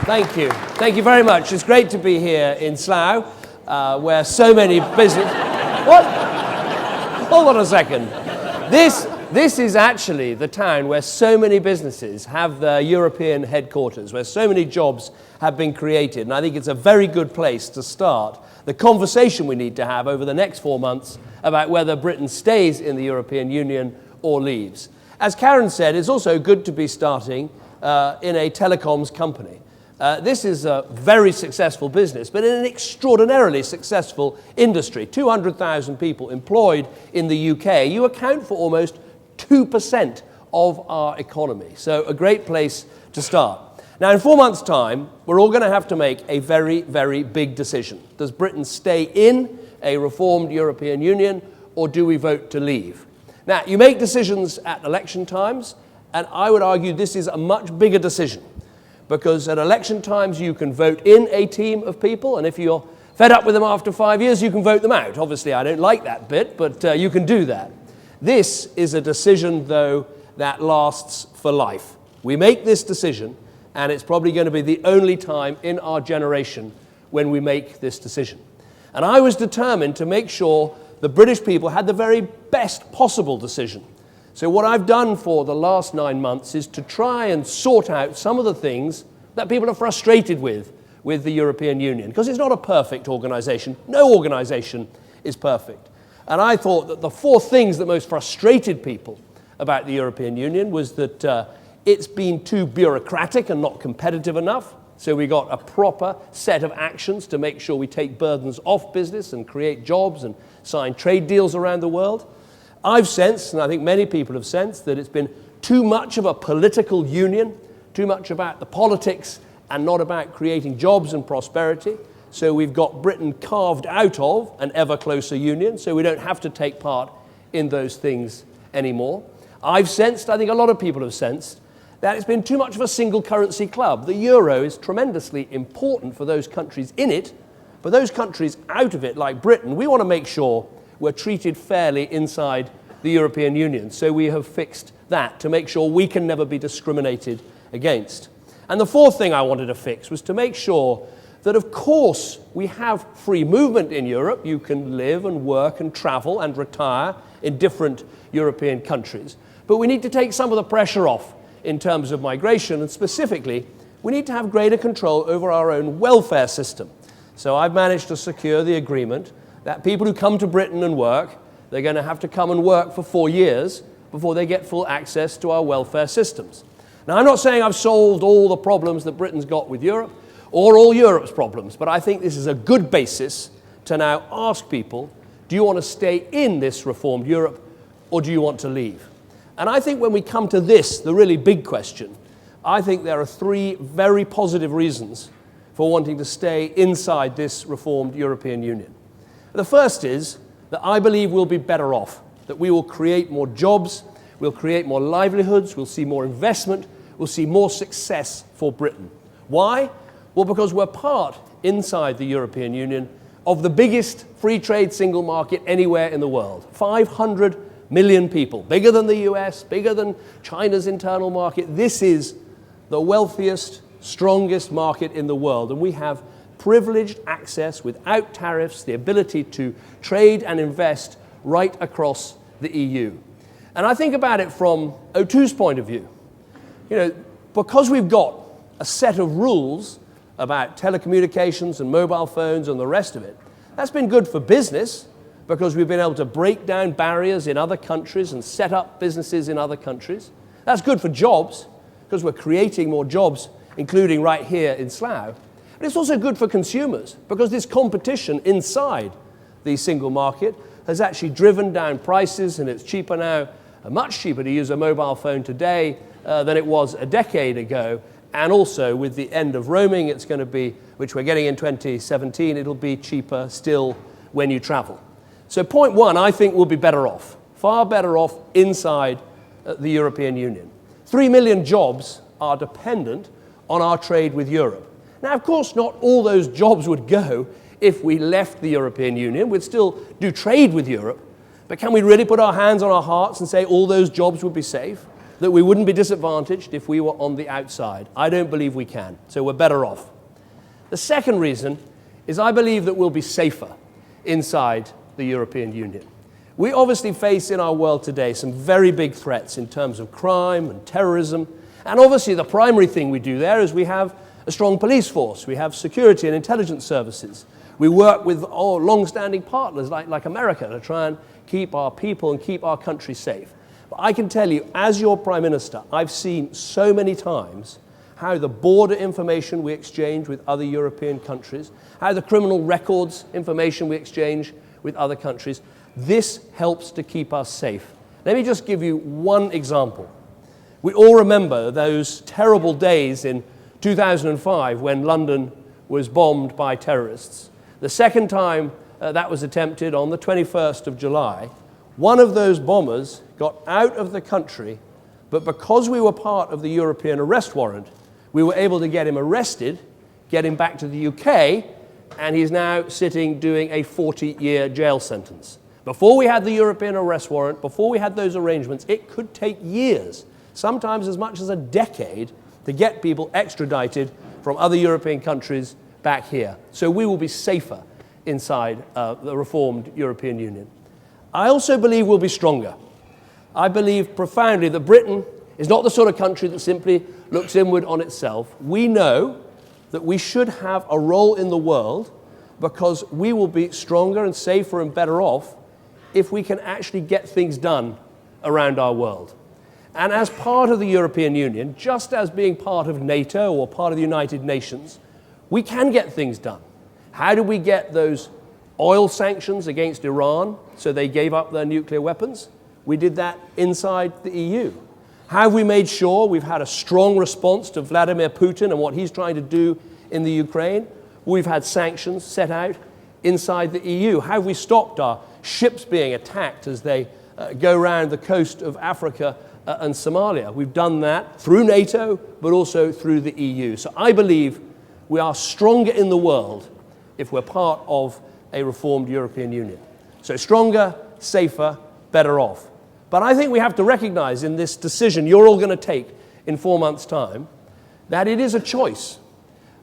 Thank you. Thank you very much. It's great to be here in Slough, where so many business... What? Hold on a second. This is actually the town where so many businesses have their European headquarters, where so many jobs have been created. And I think it's a very good place to start the conversation we need to have over the next 4 months about whether Britain stays in the European Union or leaves. As Karen said, it's also good to be starting in a telecoms company. This is a very successful business, but in an extraordinarily successful industry. 200,000 people employed in the UK. You account for almost 2% of our economy. So a great place to start. Now, in 4 months' time, we're all going to have to make a very, very big decision. Does Britain stay in a reformed European Union, or do we vote to leave? Now, you make decisions at election times, and I would argue this is a much bigger decision. Because at election times, you can vote in a team of people, and if you're fed up with them after 5 years, you can vote them out. Obviously, I don't like that bit, but you can do that. This is a decision, though, that lasts for life. We make this decision, and it's probably going to be the only time in our generation when we make this decision. And I was determined to make sure the British people had the very best possible decision. So what I've done for the last 9 months is to try and sort out some of the things that people are frustrated with the European Union, because it's not a perfect organization. No organization is perfect. And I thought that the 4 things that most frustrated people about the European Union was that it's been too bureaucratic and not competitive enough. So we got a proper set of actions to make sure we take burdens off business and create jobs and sign trade deals around the world. I've sensed, and I think many people have sensed, that it's been too much of a political union, too much about the politics and not about creating jobs and prosperity. So we've got Britain carved out of an ever closer union, so we don't have to take part in those things anymore. I've sensed, I think a lot of people have sensed, that it's been too much of a single currency club. The euro is tremendously important for those countries in it, but those countries out of it, like Britain, we want to make sure we're treated fairly inside the European Union. So we have fixed that to make sure we can never be discriminated against. And the 4th thing I wanted to fix was to make sure that, of course, we have free movement in Europe. You can live and work and travel and retire in different European countries. But we need to take some of the pressure off in terms of migration, and specifically, we need to have greater control over our own welfare system. So I've managed to secure the agreement that people who come to Britain and work, they're going to have to come and work for 4 years before they get full access to our welfare systems. Now, I'm not saying I've solved all the problems that Britain's got with Europe, or all Europe's problems, but I think this is a good basis to now ask people, do you want to stay in this reformed Europe, or do you want to leave? And I think when we come to this, the really big question, I think there are 3 very positive reasons for wanting to stay inside this reformed European Union. The first is that I believe we'll be better off, that we will create more jobs, we'll create more livelihoods, we'll see more investment, we'll see more success for Britain. Why? Well, because we're part, inside the European Union, of the biggest free trade single market anywhere in the world. 500 million people, bigger than the US, bigger than China's internal market. This is the wealthiest, strongest market in the world, and we have privileged access without tariffs, the ability to trade and invest right across the EU. And I think about it from O2's point of view. You know, because we've got a set of rules about telecommunications and mobile phones and the rest of it, that's been good for business because we've been able to break down barriers in other countries and set up businesses in other countries. That's good for jobs because we're creating more jobs, including right here in Slough. But it's also good for consumers because this competition inside the single market has actually driven down prices, and it's cheaper now, much cheaper to use a mobile phone today than it was a decade ago. And also with the end of roaming, it's going to be, which we're getting in 2017, it'll be cheaper still when you travel. So point 1, I think we'll be better off, far better off inside the European Union. 3 million jobs are dependent on our trade with Europe. Now, of course, not all those jobs would go if we left the European Union. We'd still do trade with Europe. But can we really put our hands on our hearts and say all those jobs would be safe? that we wouldn't be disadvantaged if we were on the outside. I don't believe we can, so we're better off. The second reason is I believe that we'll be safer inside the European Union. We obviously face in our world today some very big threats in terms of crime and terrorism. And obviously the primary thing we do there is we have a strong police force. We have security and intelligence services. We work with long-standing partners like America to try and keep our people and keep our country safe. But I can tell you, as your Prime Minister, I've seen so many times how the border information we exchange with other European countries, how the criminal records information we exchange with other countries, this helps to keep us safe. Let me just give you one example. We all remember those terrible days in 2005 when London was bombed by terrorists. The second time that was attempted on the 21st of July, one of those bombers got out of the country, but because we were part of the European arrest warrant, we were able to get him arrested, get him back to the UK, and he's now sitting doing a 40-year jail sentence. Before we had the European arrest warrant, before we had those arrangements, it could take years, sometimes as much as a decade, to get people extradited from other European countries back here. So we will be safer inside the reformed European Union. I also believe we'll be stronger. I believe profoundly that Britain is not the sort of country that simply looks inward on itself. We know that we should have a role in the world because we will be stronger and safer and better off if we can actually get things done around our world. And as part of the European Union, just as being part of NATO or part of the United Nations, we can get things done. How did we get those oil sanctions against Iran so they gave up their nuclear weapons? We did that inside the EU. How have we made sure we've had a strong response to Vladimir Putin and what he's trying to do in the Ukraine? We've had sanctions set out inside the EU. How have we stopped our ships being attacked as they go around the coast of Africa and Somalia? We've done that through NATO, but also through the EU. So I believe we are stronger in the world if we're part of a reformed European Union. So stronger, safer, better off. But I think we have to recognize in this decision you're all going to take in 4 months' time that it is a choice.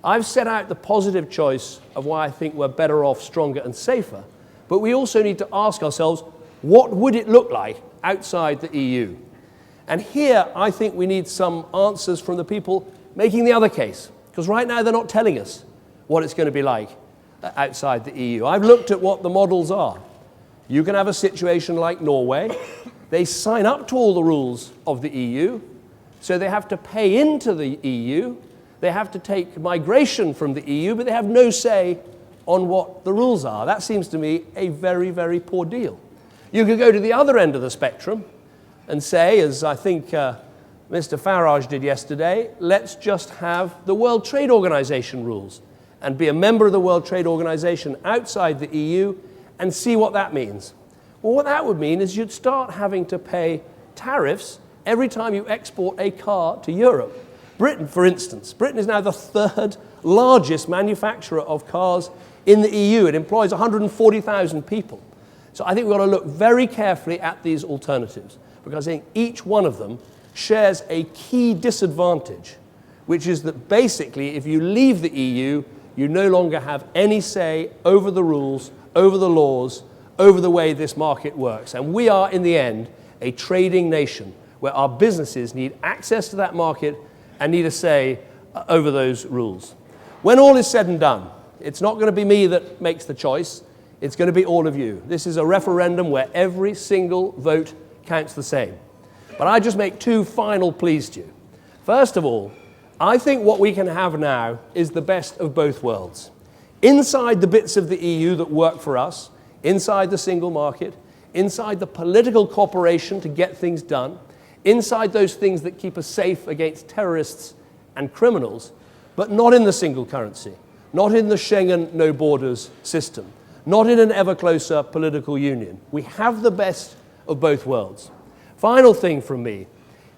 I've set out the positive choice of why I think we're better off, stronger and safer, but we also need to ask ourselves, what would it look like outside the EU? And here I think we need some answers from the people making the other case, because right now they're not telling us what it's going to be like outside the EU. I've looked at what the models are. You can have a situation like Norway. They sign up to all the rules of the EU, so they have to pay into the EU. They have to take migration from the EU, but they have no say on what the rules are. That seems to me a very, very poor deal. You could go to the other end of the spectrum and say, as I think Mr. Farage did yesterday, let's just have the World Trade Organization rules and be a member of the World Trade Organization outside the EU and see what that means. Well, what that would mean is you'd start having to pay tariffs every time you export a car to Europe. Britain, for instance, Britain is now the third largest manufacturer of cars in the EU. It employs 140,000 people. So I think we've got to look very carefully at these alternatives, because I think each one of them shares a key disadvantage, which is that basically if you leave the EU, you no longer have any say over the rules, over the laws, over the way this market works. And we are, in the end, a trading nation where our businesses need access to that market and need a say over those rules. When all is said and done, it's not going to be me that makes the choice. It's going to be all of you. This is a referendum where every single vote counts the same. But I just make two final pleas to you. First of all, I think what we can have now is the best of both worlds. Inside the bits of the EU that work for us, inside the single market, inside the political cooperation to get things done, inside those things that keep us safe against terrorists and criminals, but not in the single currency, not in the Schengen no borders system, not in an ever closer political union. We have the best of both worlds. Final thing from me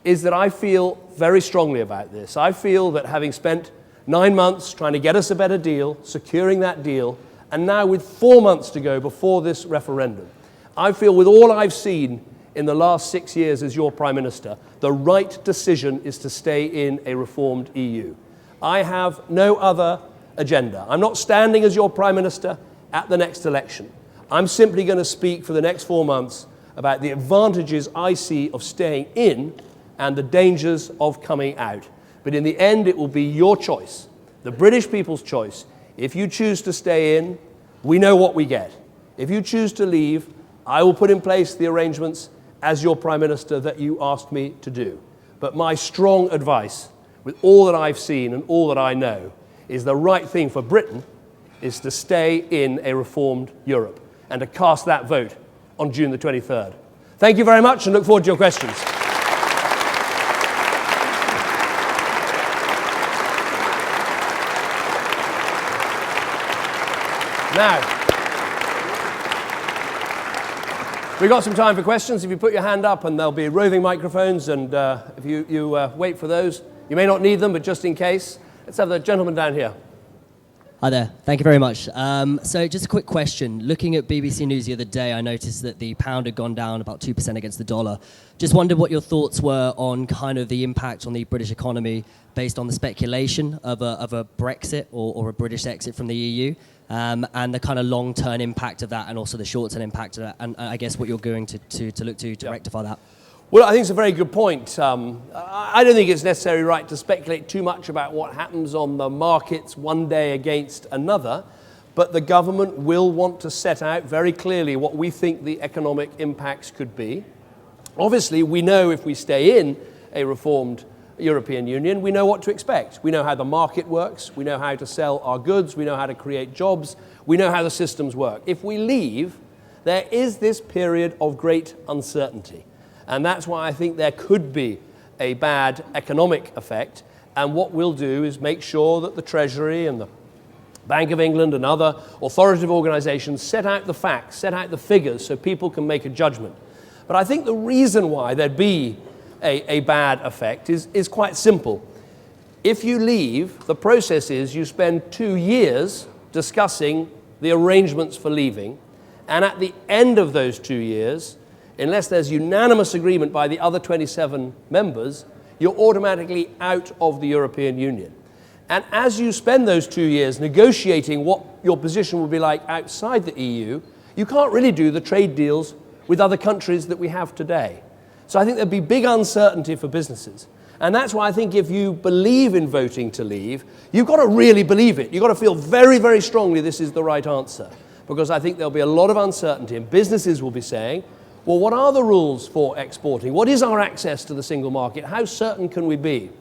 is that I feel very strongly about this. I feel that having spent 9 months trying to get us a better deal, securing that deal, and now with 4 months to go before this referendum, I feel with all I've seen in the last 6 years as your Prime Minister, the right decision is to stay in a reformed EU. I have no other agenda. I'm not standing as your Prime Minister at the next election. I'm simply going to speak for the next 4 months about the advantages I see of staying in and the dangers of coming out. But in the end, it will be your choice, the British people's choice. If you choose to stay in, we know what we get. If you choose to leave, I will put in place the arrangements as your Prime Minister that you asked me to do. But my strong advice, with all that I've seen and all that I know, is the right thing for Britain is to stay in a reformed Europe and to cast that vote on June the 23rd. Thank you very much and look forward to your questions. Now, we've got some time for questions. If you put your hand up, and there'll be roving microphones, and if you wait for those, you may not need them, but just in case. Let's have the gentleman down here. Hi there. Thank you very much. So just a quick question. Looking at BBC News the other day, I noticed that the pound had gone down about 2% against the dollar. Just wondered what your thoughts were on kind of the impact on the British economy based on the speculation of a Brexit or a British exit from the EU, and the kind of long-term impact of that, and also the short-term impact of that, and I guess what you're going to look to rectify that. Well, I think it's a very good point. I don't think it's necessarily right to speculate too much about what happens on the markets one day against another, but the government will want to set out very clearly what we think the economic impacts could be. Obviously, we know if we stay in a reformed European Union, we know what to expect. We know how the market works, we know how to sell our goods, we know how to create jobs, we know how the systems work. If we leave, there is this period of great uncertainty. And that's why I think there could be a bad economic effect. And what we'll do is make sure that the Treasury and the Bank of England and other authoritative organizations set out the facts, set out the figures so people can make a judgment. But I think the reason why there'd be a bad effect is quite simple. If you leave, the process is you spend 2 years discussing the arrangements for leaving, and at the end of those 2 years, unless there's unanimous agreement by the other 27 members, you're automatically out of the European Union. And as you spend those 2 years negotiating what your position will be like outside the EU, you can't really do the trade deals with other countries that we have today. So I think there'd be big uncertainty for businesses. And that's why I think if you believe in voting to leave, you've got to really believe it. You've got to feel very, very strongly this is the right answer. Because I think there'll be a lot of uncertainty, and businesses will be saying, well, what are the rules for exporting? What is our access to the single market? How certain can we be?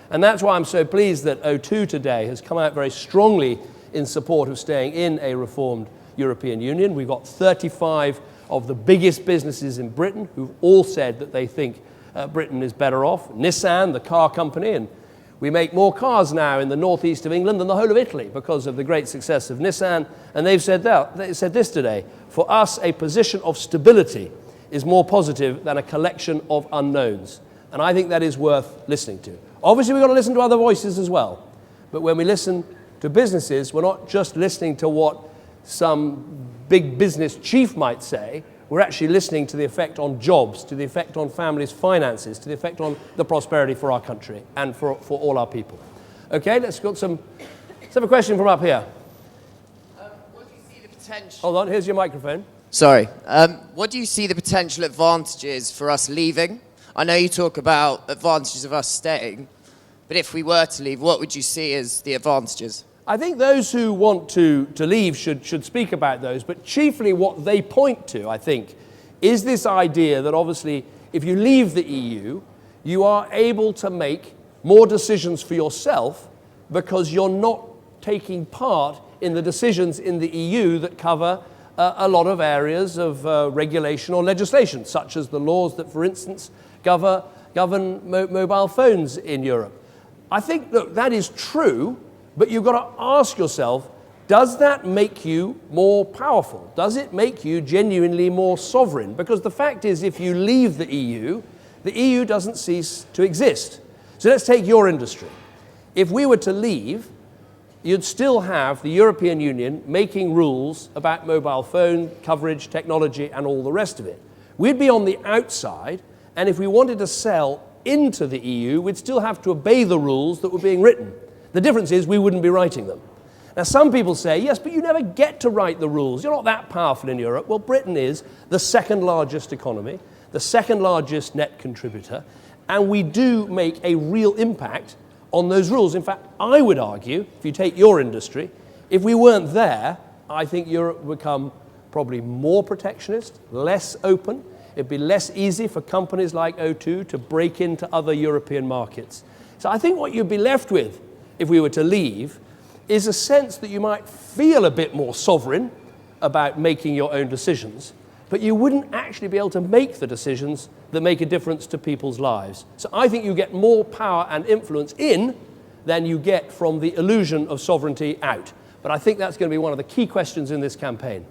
And that's why I'm so pleased that O2 today has come out very strongly in support of staying in a reformed European Union. We've got 35 of the biggest businesses in Britain who've all said that they think Britain is better off. Nissan, the car company, and we make more cars now in the northeast of England than the whole of Italy because of the great success of Nissan. And they've said that. They said this today: for us, a position of stability is more positive than a collection of unknowns. And I think that is worth listening to. Obviously, we've got to listen to other voices as well. But when we listen to businesses, we're not just listening to what some big business chief might say. We're actually listening to the effect on jobs, to the effect on families' finances, to the effect on the prosperity for our country and for all our people. Okay, let's have a question from up here. What do you see the potential? Hold on, here's your microphone. Sorry. What do you see the potential advantages for us leaving? I know you talk about advantages of us staying, but if we were to leave, what would you see as the advantages? I think those who want to leave should speak about those, but chiefly what they point to, I think, is this idea that obviously if you leave the EU, you are able to make more decisions for yourself because you're not taking part in the decisions in the EU that cover a lot of areas of regulation or legislation, such as the laws that, for instance, govern mobile phones in Europe. I think, look, that is true, but you've got to ask yourself, does that make you more powerful? Does it make you genuinely more sovereign? Because the fact is, if you leave the EU doesn't cease to exist. So let's take your industry. If we were to leave, you'd still have the European Union making rules about mobile phone coverage, technology, and all the rest of it. We'd be on the outside, and if we wanted to sell into the EU, we'd still have to obey the rules that were being written. The difference is we wouldn't be writing them. Now, some people say, yes, but you never get to write the rules. You're not that powerful in Europe. Well, Britain is the second largest economy, the second largest net contributor, and we do make a real impact on those rules. In fact, I would argue, if you take your industry, if we weren't there, I think Europe would become probably more protectionist, less open. It'd be less easy for companies like O2 to break into other European markets. So I think what you'd be left with, if we were to leave, is a sense that you might feel a bit more sovereign about making your own decisions, but you wouldn't actually be able to make the decisions that make a difference to people's lives. So I think you get more power and influence in than you get from the illusion of sovereignty out. But I think that's going to be one of the key questions in this campaign.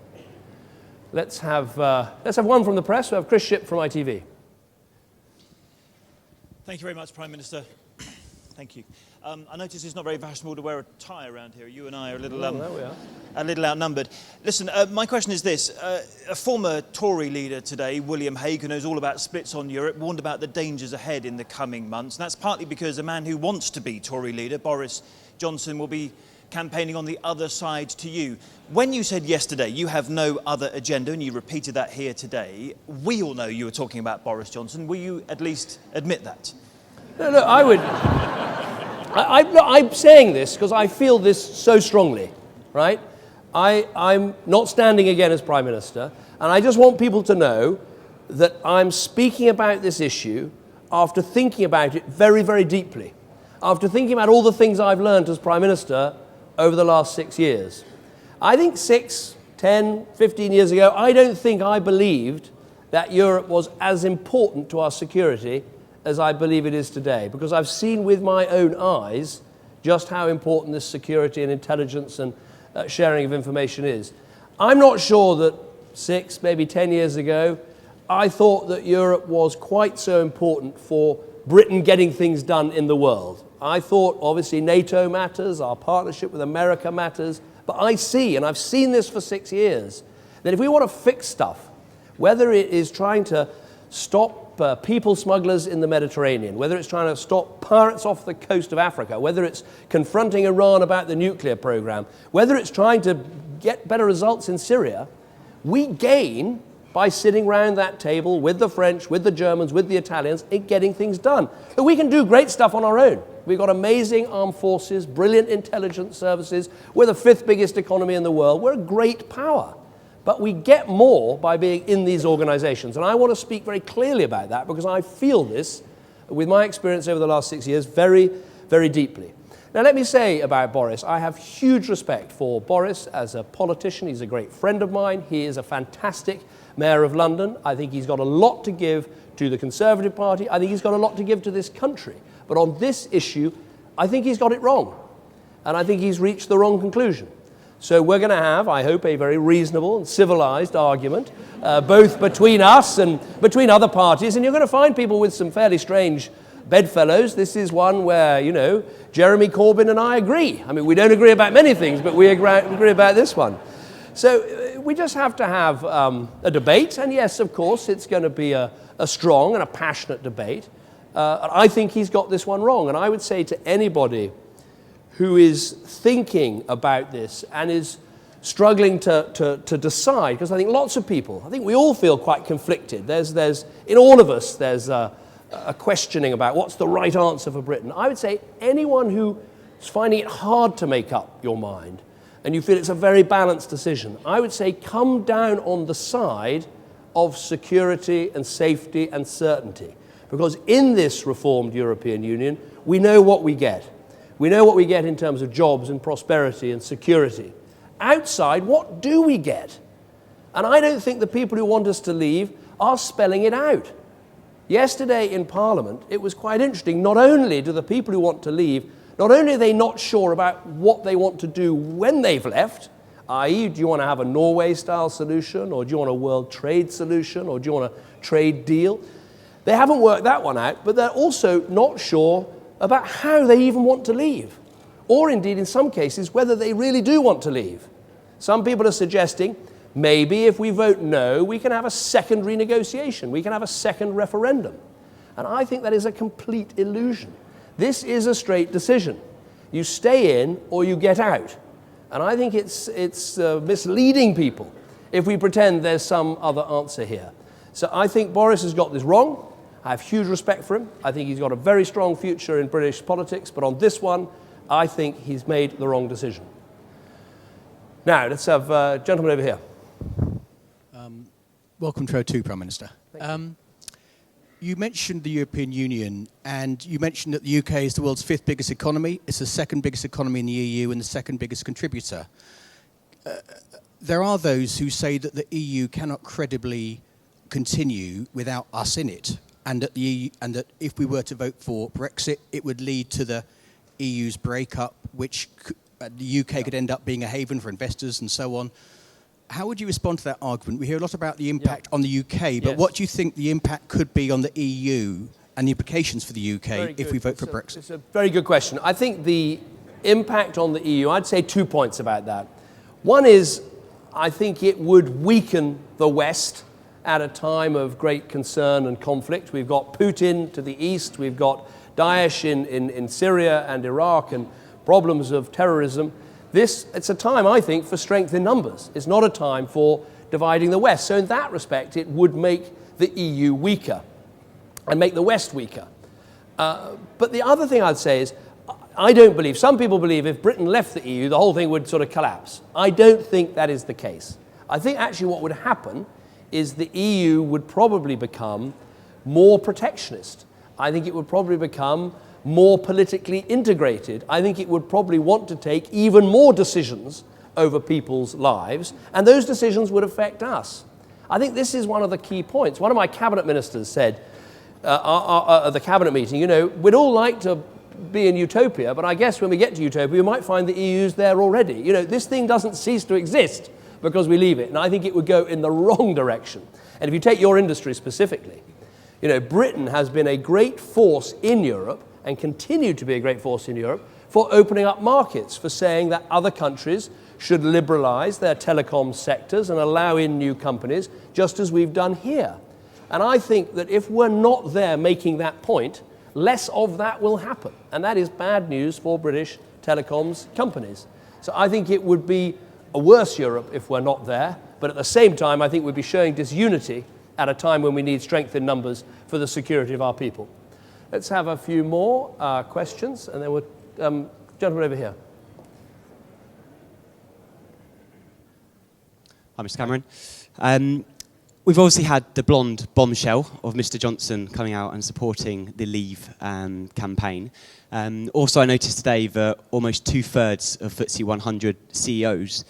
Let's have one from the press. We have Chris Shipp from ITV. Thank you very much, Prime Minister. Thank you. I notice it's not very fashionable to wear a tie around here. You and I are a little outnumbered. Listen, my question is this. A former Tory leader today, William Hague, who knows all about splits on Europe, warned about the dangers ahead in the coming months. And that's partly because a man who wants to be Tory leader, Boris Johnson, will be campaigning on the other side to you. When you said yesterday you have no other agenda, and you repeated that here today, we all know you were talking about Boris Johnson. Will you at least admit that? No, look, I'm saying this because I feel this so strongly, right? I'm not standing again as Prime Minister, and I just want people to know that I'm speaking about this issue after thinking about it very, very deeply, after thinking about all the things I've learned as Prime Minister over the last 6 years. I think 6, 10, 15 years ago, I don't think I believed that Europe was as important to our security as I believe it is today, because I've seen with my own eyes just how important this security and intelligence and sharing of information is. I'm not sure that 6, maybe 10 years ago, I thought that Europe was quite so important for Britain getting things done in the world. I thought, obviously, NATO matters, our partnership with America matters, but I see, and I've seen this for 6 years, that if we want to fix stuff, whether it is trying to stop people smugglers in the Mediterranean, whether it's trying to stop pirates off the coast of Africa, whether it's confronting Iran about the nuclear program, whether it's trying to get better results in Syria, we gain by sitting round that table with the French, with the Germans, with the Italians, in getting things done. But we can do great stuff on our own. We've got amazing armed forces, brilliant intelligence services. We're the 5th biggest economy in the world. We're a great power. But we get more by being in these organizations. And I want to speak very clearly about that because I feel this, with my experience over the last 6 years, very, very deeply. Now, let me say about Boris, I have huge respect for Boris as a politician. He's a great friend of mine. He is a fantastic Mayor of London. I think he's got a lot to give to the Conservative Party. I think he's got a lot to give to this country. But on this issue, I think he's got it wrong. And I think he's reached the wrong conclusion. So we're going to have, I hope, a very reasonable and civilized argument, both between us and between other parties. And you're going to find people with some fairly strange bedfellows. This is one where, you know, Jeremy Corbyn and I agree. I mean, we don't agree about many things, but we agree about this one. So we just have to have a debate. And yes, of course, it's going to be a strong and a passionate debate. I think he's got this one wrong. And I would say to anybody who is thinking about this and is struggling to decide, because I think lots of people, I think we all feel quite conflicted. There's in all of us, there's a questioning about what's the right answer for Britain. I would say anyone who is finding it hard to make up your mind and you feel it's a very balanced decision, I would say come down on the side of security and safety and certainty. Because in this reformed European Union, we know what we get. We know what we get in terms of jobs and prosperity and security. Outside, what do we get? And I don't think the people who want us to leave are spelling it out. Yesterday in Parliament, it was quite interesting. Not only do the people who want to leave, not only are they not sure about what they want to do when they've left, i.e., do you want to have a Norway-style solution, or do you want a world trade solution, or do you want a trade deal? They haven't worked that one out, but they're also not sure about how they even want to leave, or indeed, in some cases, whether they really do want to leave. Some people are suggesting maybe if we vote no, we can have a second renegotiation. We can have a second referendum. And I think that is a complete illusion. This is a straight decision. You stay in or you get out. And I think it's misleading people if we pretend there's some other answer here. So I think Boris has got this wrong. I have huge respect for him. I think he's got a very strong future in British politics. But on this one, I think he's made the wrong decision. Now, let's have a gentleman over here. Welcome to O2, Prime Minister. You mentioned the European Union, and you mentioned that the UK is the world's 5th biggest economy. It's the 2nd biggest economy in the EU and the 2nd biggest contributor. There are those who say that the EU cannot credibly continue without us in it, and that if we were to vote for Brexit, it would lead to the EU's breakup, which the UK could end up being a haven for investors and so on. How would you respond to that argument? We hear a lot about the impact on the UK, but what do you think the impact could be on the EU and the implications for the UK if we vote for Brexit? It's a very good question. I think the impact on the EU, I'd say 2 points about that. One is, I think it would weaken the West at a time of great concern and conflict. We've got Putin to the east, we've got Daesh in Syria and Iraq, and problems of terrorism. It's a time, I think, for strength in numbers. It's not a time for dividing the West. So in that respect, it would make the EU weaker and make the West weaker. But the other thing I'd say is, I don't believe, some people believe if Britain left the EU, the whole thing would sort of collapse. I don't think that is the case. I think actually what would happen is the EU would probably become more protectionist. I think it would probably become more politically integrated. I think it would probably want to take even more decisions over people's lives, and those decisions would affect us. I think this is one of the key points. One of my cabinet ministers said at the cabinet meeting, you know, we'd all like to be in utopia, but I guess when we get to utopia, we might find the EU's there already. You know, this thing doesn't cease to exist because we leave it, and I think it would go in the wrong direction. And if you take your industry specifically, you know, Britain has been a great force in Europe and continue to be a great force in Europe for opening up markets, for saying that other countries should liberalize their telecom sectors and allow in new companies, just as we've done here. And I think that if we're not there making that point, less of that will happen. And that is bad news for British telecoms companies. So I think it would be a worse Europe if we're not there, but at the same time, I think we'd be showing disunity at a time when we need strength in numbers for the security of our people. Let's have a few more questions, and then we'll, gentleman over here. Hi, Mr. Cameron. We've obviously had the blonde bombshell of Mr. Johnson coming out and supporting the Leave campaign. Also, I noticed today that almost 2/3 of FTSE 100 CEOs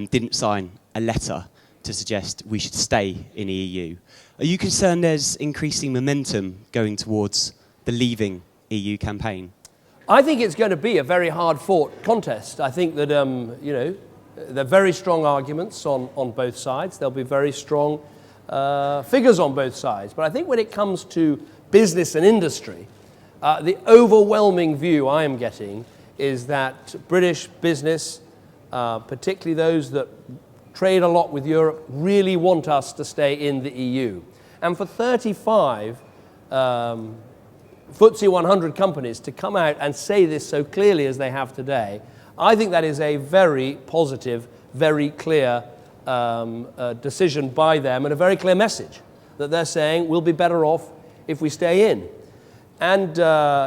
didn't sign a letter to suggest we should stay in the EU. Are you concerned there's increasing momentum going towards the Leaving EU campaign? I think it's going to be a very hard-fought contest. I think that, you know, there are very strong arguments on both sides. There'll be very strong figures on both sides. But I think when it comes to business and industry, the overwhelming view I am getting is that British business, particularly those that trade a lot with Europe, really want us to stay in the EU. And for 35 FTSE 100 companies to come out and say this so clearly as they have today, I think that is a very positive, very clear decision by them, and a very clear message that they're saying we'll be better off if we stay in. And,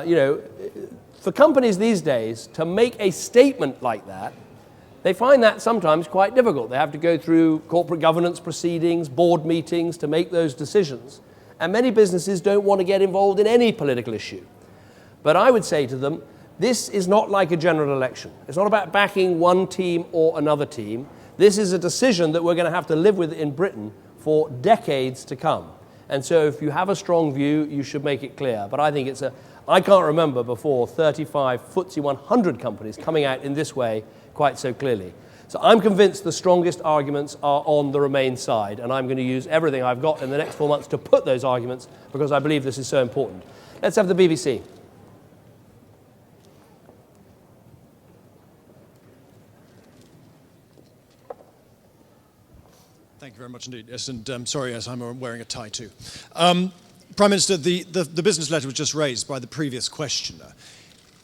you know, for companies these days to make a statement like that, they find that sometimes quite difficult. They have to go through corporate governance proceedings, board meetings to make those decisions. And many businesses don't want to get involved in any political issue. But I would say to them, this is not like a general election. It's not about backing one team or another team. This is a decision that we're going to have to live with in Britain for decades to come. And so if you have a strong view, you should make it clear. But I think I can't remember before 35 FTSE 100 companies coming out in this way quite so clearly. So I'm convinced the strongest arguments are on the Remain side, and I'm going to use everything I've got in the next 4 months to put those arguments, because I believe this is so important. Let's have the BBC. very much indeed. Yes, and sorry, yes, I'm wearing a tie too. Prime Minister, the business letter was just raised by the previous questioner.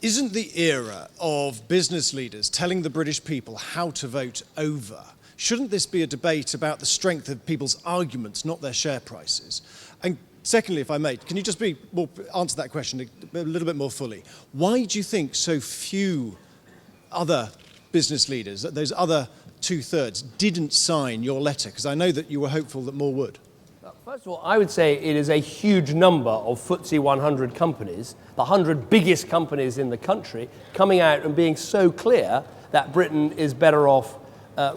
Isn't the era of business leaders telling the British people how to vote over? Shouldn't this be a debate about the strength of people's arguments, not their share prices? And secondly, if I may, can you just answer that question a little bit more fully? Why do you think so few other business leaders, those other 2/3, didn't sign your letter? Because I know that you were hopeful that more would. First of all, I would say it is a huge number of FTSE 100 companies, the 100 biggest companies in the country, coming out and being so clear that Britain is better off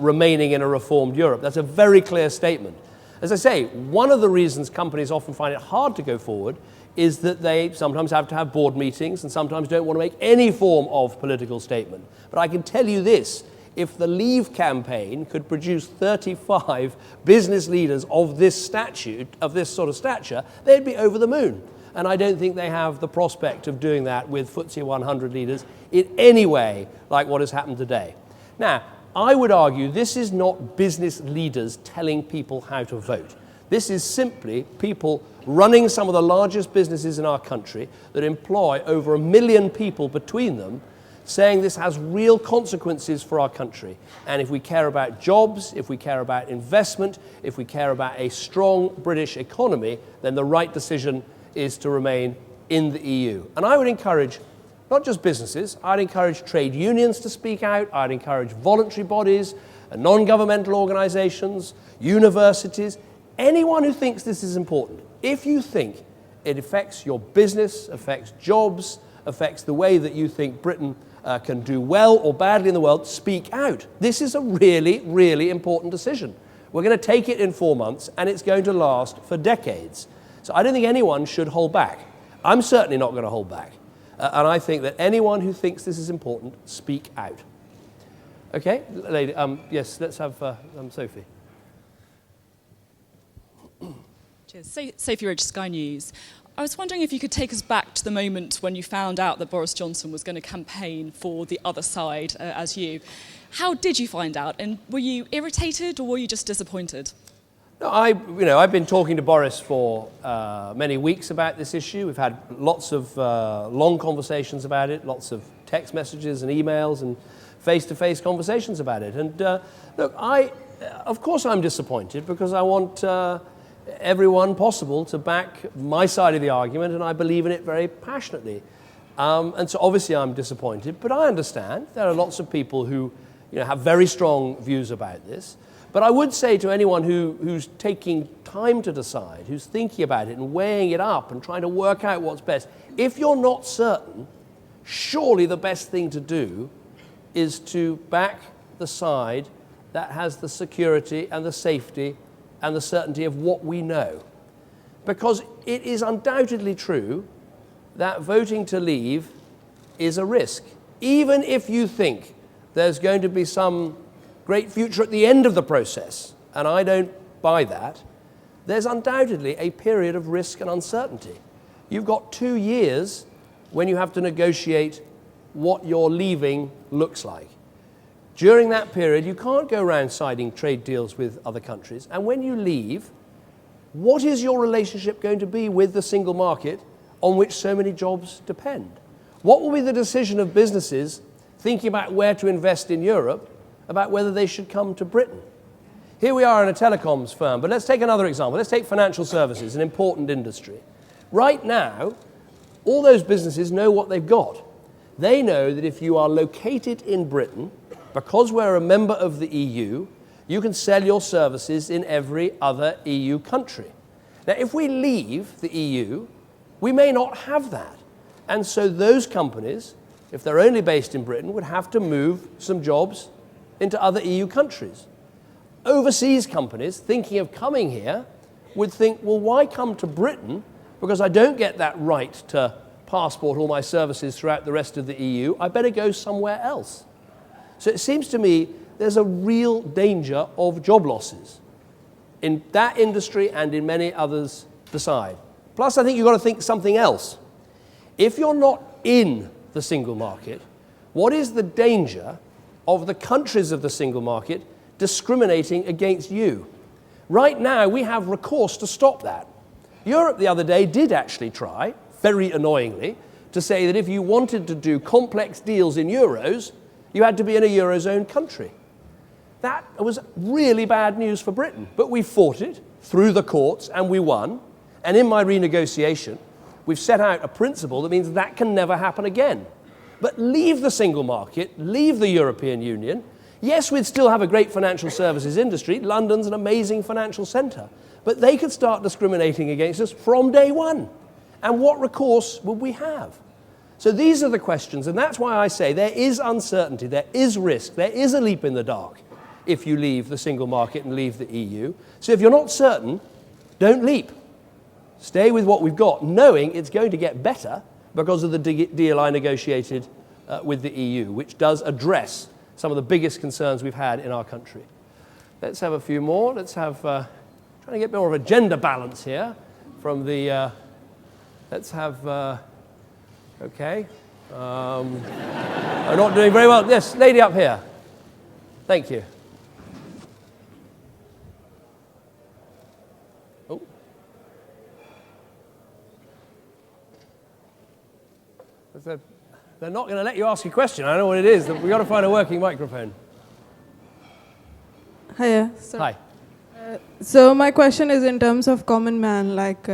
remaining in a reformed Europe. That's a very clear statement. As I say, one of the reasons companies often find it hard to go forward is that they sometimes have to have board meetings and sometimes don't want to make any form of political statement. But I can tell you this, if the Leave campaign could produce 35 business leaders of this sort of stature, they'd be over the moon. And I don't think they have the prospect of doing that with FTSE 100 leaders in any way like what has happened today. Now, I would argue this is not business leaders telling people how to vote. This is simply people running some of the largest businesses in our country that employ over 1 million people between them, saying this has real consequences for our country. And if we care about jobs, if we care about investment, if we care about a strong British economy, then the right decision is to remain in the EU. And I would encourage not just businesses, I'd encourage trade unions to speak out, I'd encourage voluntary bodies, non-governmental organisations, universities, anyone who thinks this is important. If you think it affects your business, affects jobs, affects the way that you think Britain can do well or badly in the world, speak out. This is a really, really important decision. We're going to take it in 4 months and it's going to last for decades. So I don't think anyone should hold back. I'm certainly not going to hold back. And I think that anyone who thinks this is important, speak out. Okay, lady, yes, let's have Sophie. Cheers. Sophie Ridge, Sky News. I was wondering if you could take us back to the moment when you found out that Boris Johnson was going to campaign for the other side as you. How did you find out? And were you irritated or were you just disappointed? No, I've been talking to Boris for many weeks about this issue. We've had lots of long conversations about it, lots of text messages and emails and face-to-face conversations about it. And look, of course I'm disappointed because I want everyone possible to back my side of the argument, and I believe in it very passionately. And so obviously I'm disappointed, but I understand there are lots of people who have very strong views about this. But I would say to anyone who's taking time to decide, who's thinking about it and weighing it up and trying to work out what's best, if you're not certain, surely the best thing to do is to back the side that has the security and the safety and the certainty of what we know. Because it is undoubtedly true that voting to leave is a risk. Even if you think there's going to be some great future at the end of the process, and I don't buy that, there's undoubtedly a period of risk and uncertainty. You've got 2 years when you have to negotiate what your leaving looks like. During that period, you can't go around signing trade deals with other countries. And when you leave, what is your relationship going to be with the single market on which so many jobs depend? What will be the decision of businesses thinking about where to invest in Europe about whether they should come to Britain? Here we are in a telecoms firm, but let's take another example. Let's take financial services, an important industry. Right now, all those businesses know what they've got. They know that if you are located in Britain, because we're a member of the EU, you can sell your services in every other EU country. Now, if we leave the EU, we may not have that. And so those companies, if they're only based in Britain, would have to move some jobs into other EU countries. Overseas companies thinking of coming here would think, well, why come to Britain? Because I don't get that right to passport all my services throughout the rest of the EU. I better go somewhere else. So it seems to me there's a real danger of job losses in that industry and in many others beside. Plus, I think you've got to think something else. If you're not in the single market, what is the danger of the countries of the single market discriminating against you? Right now, we have recourse to stop that. Europe the other day did actually try, very annoyingly, to say that if you wanted to do complex deals in euros, you had to be in a eurozone country. That was really bad news for Britain. But we fought it through the courts and we won. And in my renegotiation, we've set out a principle that means that can never happen again. But leave the single market, leave the European Union. Yes, we'd still have a great financial services industry. London's an amazing financial centre. But they could start discriminating against us from day one. And what recourse would we have? So these are the questions, and that's why I say there is uncertainty, there is risk, there is a leap in the dark if you leave the single market and leave the EU. So if you're not certain, don't leap. Stay with what we've got, knowing it's going to get better because of the deal I negotiated with the EU, which does address some of the biggest concerns we've had in our country. Let's have a few more. Let's have, trying to get more of a gender balance here from the, let's have, okay. I'm not doing very well. Yes, lady up here. Thank you. Oh. They're not going to let you ask a question. I know what it is. We've got to find a working microphone. Hiya. Hi. So my question is in terms of common man. Like,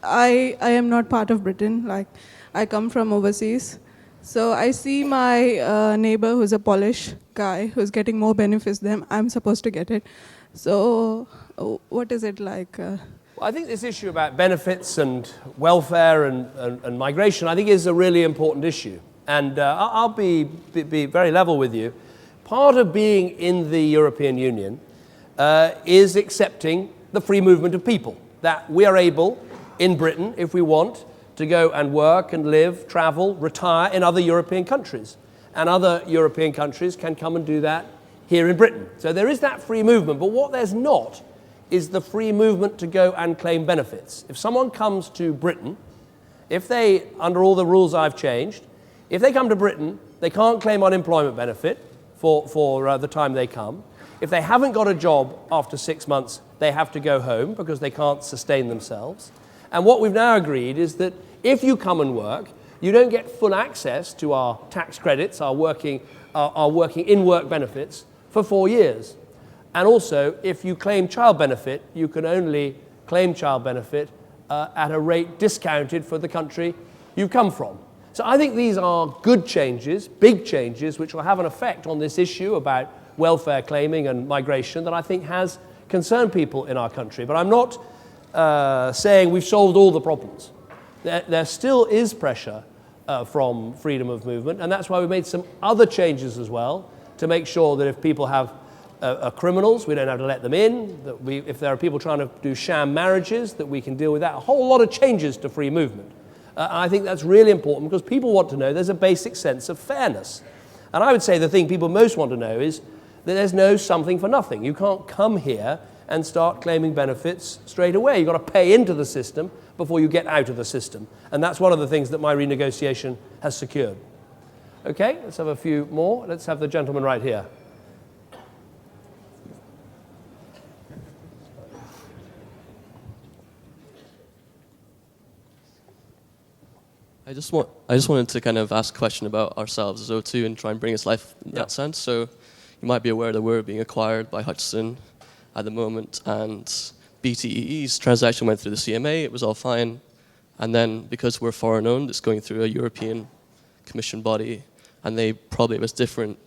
I am not part of Britain. Like, I come from overseas. So I see my neighbor who's a Polish guy who's getting more benefits than I'm supposed to get it. So what is it like? Well, I think this issue about benefits and welfare and migration, I think is a really important issue. And I'll be very level with you. Part of being in the European Union is accepting the free movement of people, that we are able, in Britain, if we want, to go and work and live, travel, retire in other European countries. And other European countries can come and do that here in Britain. So there is that free movement, but what there's not is the free movement to go and claim benefits. If someone comes to Britain, if they, under all the rules I've changed, if they come to Britain, they can't claim unemployment benefit for the time they come. If they haven't got a job after 6 months, they have to go home because they can't sustain themselves. And what we've now agreed is that if you come and work, you don't get full access to our tax credits, our working in-work benefits for 4 years. And also, if you claim child benefit, you can only claim child benefit at a rate discounted for the country you come from. So I think these are good changes, big changes, which will have an effect on this issue about welfare claiming and migration that I think has concerned people in our country. But I'm not saying we've solved all the problems. There still is pressure from freedom of movement, and that's why we made some other changes as well to make sure that if people have criminals, we don't have to let them in, that if there are people trying to do sham marriages, that we can deal with that. A whole lot of changes to free movement. I think that's really important because people want to know there's a basic sense of fairness. And I would say the thing people most want to know is that there's no something for nothing. You can't come here and start claiming benefits straight away. You've got to pay into the system before you get out of the system. And that's one of the things that my renegotiation has secured. Okay, let's have a few more. Let's have the gentleman right here. I just wanted to kind of ask a question about ourselves as O2 and try and bring us life in that sense. So you might be aware that we're being acquired by Hutchison at the moment, and BTEE's transaction went through the CMA, it was all fine. And then because we're foreign owned, it's going through a European Commission body, and they probably have a different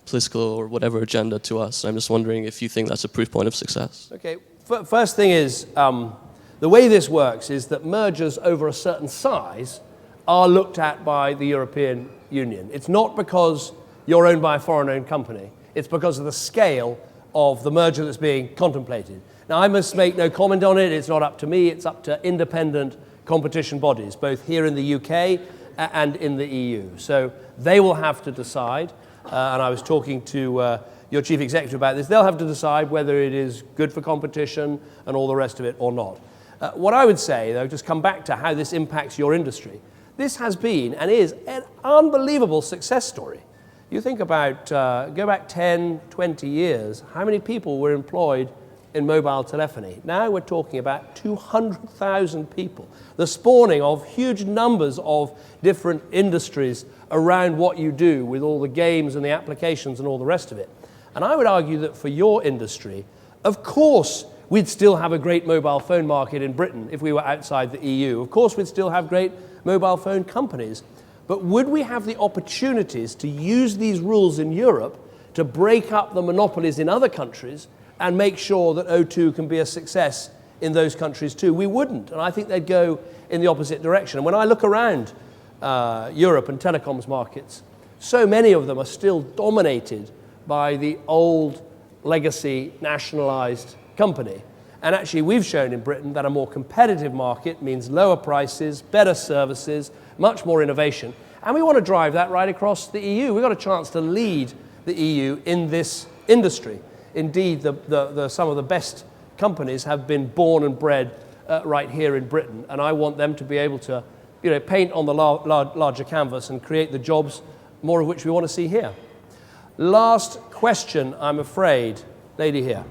political or whatever agenda to us. I'm just wondering if you think that's a proof point of success. Okay, first thing is, the way this works is that mergers over a certain size are looked at by the European Union. It's not because you're owned by a foreign-owned company. It's because of the scale of the merger that's being contemplated. Now, I must make no comment on it. It's not up to me. It's up to independent competition bodies, both here in the UK and in the EU. So they will have to decide, and I was talking to your chief executive about this, they'll have to decide whether it is good for competition and all the rest of it or not. What I would say, though, just come back to how this impacts your industry. This has been and is an unbelievable success story. You think about, go back 10, 20 years, how many people were employed in mobile telephony. Now we're talking about 200,000 people, the spawning of huge numbers of different industries around what you do with all the games and the applications and all the rest of it. And I would argue that for your industry, of course, we'd still have a great mobile phone market in Britain if we were outside the EU. Of course, we'd still have great mobile phone companies. But would we have the opportunities to use these rules in Europe to break up the monopolies in other countries and make sure that O2 can be a success in those countries too? We wouldn't, and I think they'd go in the opposite direction. And when I look around Europe and telecoms markets, so many of them are still dominated by the old legacy nationalized company. And actually we've shown in Britain that a more competitive market means lower prices, better services, much more innovation. And we want to drive that right across the EU. We've got a chance to lead the EU in this industry. Indeed, some of the best companies have been born and bred right here in Britain, and I want them to be able to, paint on the larger canvas and create the jobs, more of which we want to see here. Last question, I'm afraid. Lady here.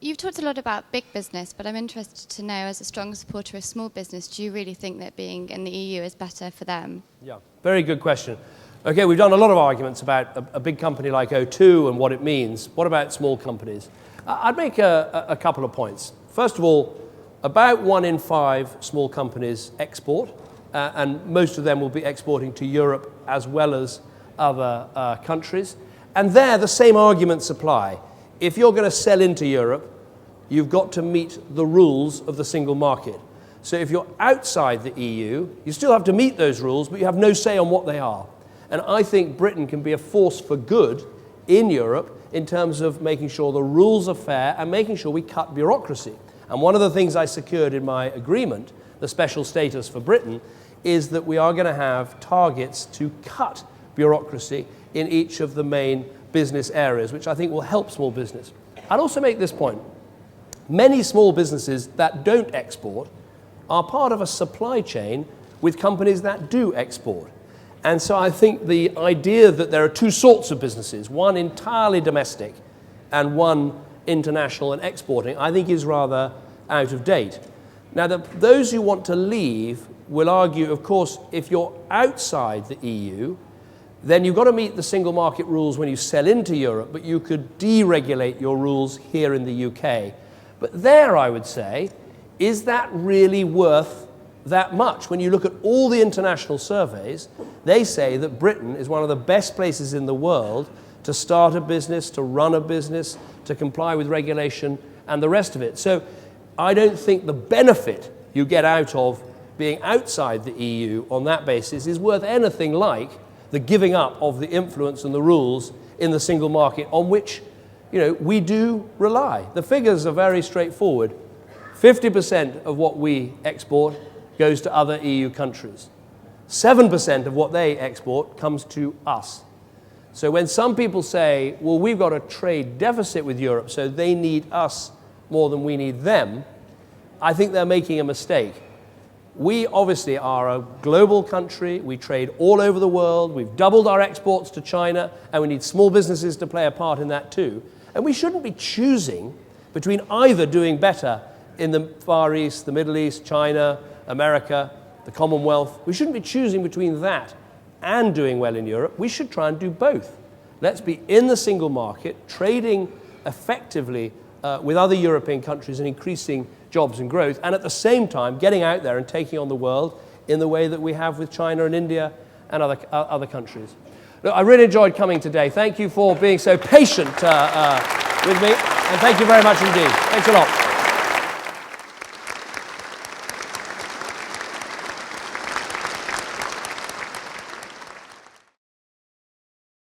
You've talked a lot about big business, but I'm interested to know, as a strong supporter of small business, do you really think that being in the EU is better for them? Yeah, very good question. Okay, we've done a lot of arguments about a big company like O2 and what it means. What about small companies? I'd make a couple of points. First of all, about 1 in 5 small companies export, and most of them will be exporting to Europe as well as other countries. And there, the same arguments apply. If you're going to sell into Europe, you've got to meet the rules of the single market. So if you're outside the EU, you still have to meet those rules, but you have no say on what they are. And I think Britain can be a force for good in Europe in terms of making sure the rules are fair and making sure we cut bureaucracy. And one of the things I secured in my agreement, the special status for Britain, is that we are going to have targets to cut bureaucracy in each of the main business areas, which I think will help small business. I'd also make this point. Many small businesses that don't export are part of a supply chain with companies that do export. And so I think the idea that there are two sorts of businesses, one entirely domestic and one international and exporting, I think is rather out of date. Now, those who want to leave will argue, of course, if you're outside the EU, then you've got to meet the single market rules when you sell into Europe, but you could deregulate your rules here in the UK. But there, I would say, is that really worth that much? When you look at all the international surveys, they say that Britain is one of the best places in the world to start a business, to run a business, to comply with regulation, and the rest of it. So I don't think the benefit you get out of being outside the EU on that basis is worth anything like the giving up of the influence and the rules in the single market on which, we do rely. The figures are very straightforward. 50% of what we export goes to other EU countries. 7% of what they export comes to us. So when some people say, well, we've got a trade deficit with Europe, so they need us more than we need them, I think they're making a mistake. We obviously are a global country. We trade all over the world. We've doubled our exports to China, and we need small businesses to play a part in that too. And we shouldn't be choosing between either doing better in the Far East, the Middle East, China, America, the Commonwealth. We shouldn't be choosing between that and doing well in Europe. We should try and do both. Let's be in the single market, trading effectively with other European countries and increasing jobs and growth, and at the same time getting out there and taking on the world in the way that we have with China and India and other countries. Look, I really enjoyed coming today. Thank you for being so patient with me, and thank you very much indeed. Thanks a lot.